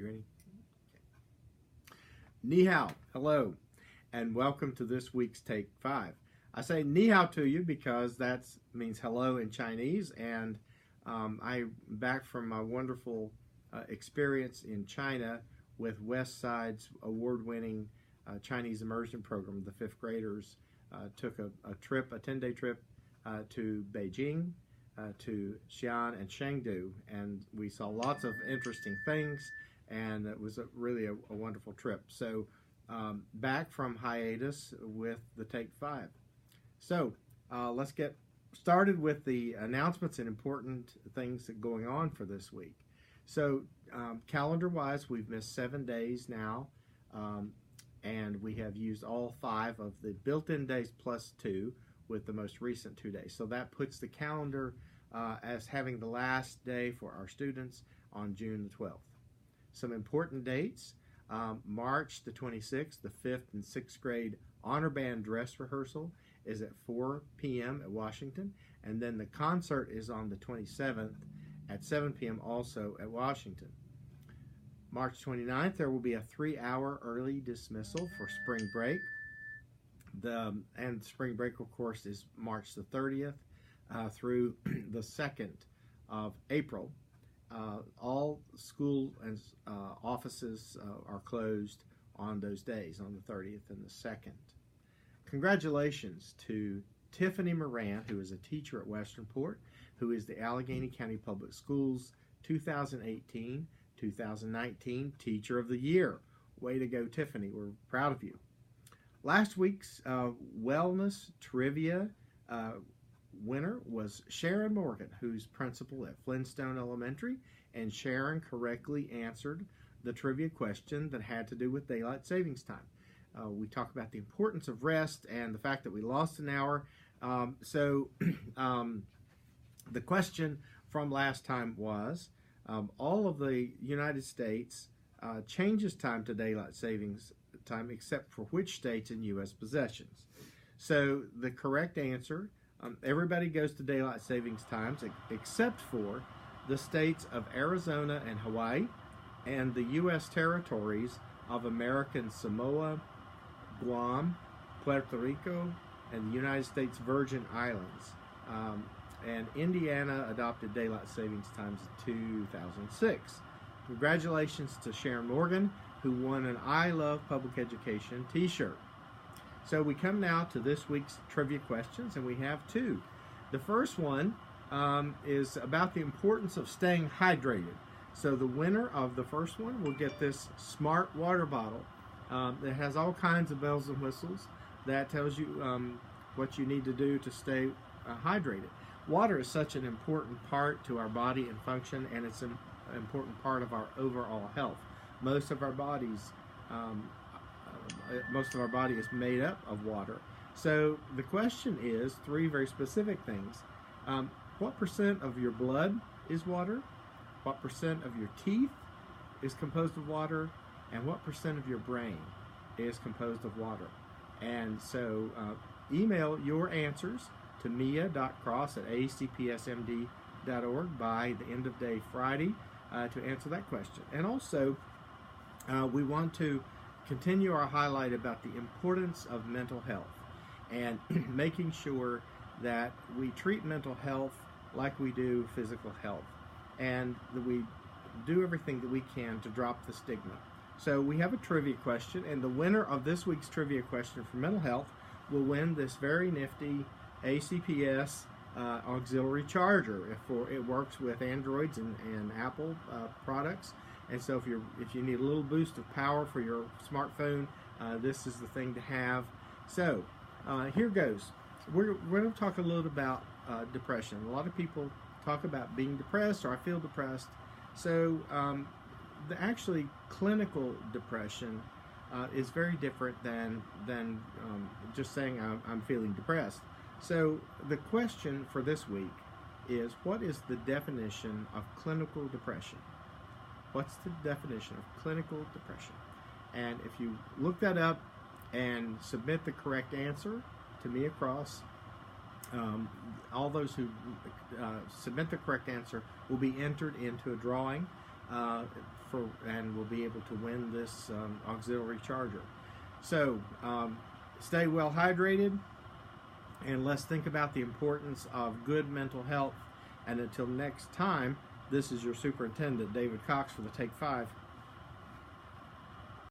You ready? Ni hao, hello, and welcome to this week's Take 5. I say ni hao to you because that means hello in Chinese, and I'm back from my wonderful experience in China with West Side's award-winning Chinese immersion program. The fifth graders took a 10-day trip to Beijing, to Xi'an and Chengdu, and we saw lots of interesting things, and it was really a wonderful trip. So back from hiatus with the Take 5. So let's get started with the announcements and important things that are going on for this week. So calendar-wise, we've missed 7 days now, and we have used all 5 of the built-in days plus 2 with the most recent 2 days. So that puts the calendar as having the last day for our students on June the 12th. Some important dates: March the 26th, the 5th and 6th grade honor band dress rehearsal is at 4 p.m. at Washington, and then the concert is on the 27th at 7 p.m. also at Washington. March 29th, there will be a 3-hour early dismissal for spring break. And spring break, of course, is March the 30th through the 2nd of April. All school and offices are closed on those days, on the 30th and the 2nd. Congratulations to Tiffany Moran, who is a teacher at Westernport, who is the Allegheny County Public Schools 2018-2019 Teacher of the Year. Way to go, Tiffany. We're proud of you. Last week's wellness trivia winner was Sharon Morgan, who's principal at Flintstone Elementary, and Sharon correctly answered the trivia question that had to do with daylight savings time. We talk about the importance of rest and the fact that we lost an hour. The question from last time was, all of the United States changes time to daylight savings time except for which states and U.S. possessions. So the correct answer, everybody goes to daylight savings times except for the states of Arizona and Hawaii and the U.S. territories of American Samoa, Guam, Puerto Rico, and the United States Virgin Islands. And Indiana adopted daylight savings times in 2006. Congratulations to Sharon Morgan, who won an I Love Public Education t-shirt. So we come now to this week's trivia questions, and we have 2. The first one is about the importance of staying hydrated. So the winner of the first one will get this smart water bottle that has all kinds of bells and whistles that tells you what you need to do to stay hydrated. Water is such an important part to our body and function, and it's an important part of our overall health. Most of our body is made up of water. So the question is 3 very specific things. What % of your blood is water? What % of your teeth is composed of water? And what % of your brain is composed of water? And so email your answers to mia.cross@acpsmd.org by the end of day Friday to answer that question. And also, we want to continue our highlight about the importance of mental health and making sure that we treat mental health like we do physical health, and that we do everything that we can to drop the stigma. So we have a trivia question, and the winner of this week's trivia question for mental health will win this very nifty ACPS auxiliary charger. It works with Androids and Apple products, and so if you need a little boost of power for your smartphone, this is the thing to have. So here goes. We're going to talk a little about depression. A lot of people talk about being depressed, or I feel depressed. So actually clinical depression is very different than just saying I'm feeling depressed. So the question for this week is, what is the definition of clinical depression? What's the definition of clinical depression? And if you look that up and submit the correct answer to me across, all those who submit the correct answer will be entered into a drawing and will be able to win this auxiliary charger. So stay well hydrated, and let's think about the importance of good mental health. And until next time, this is your superintendent, David Cox, for the Take 5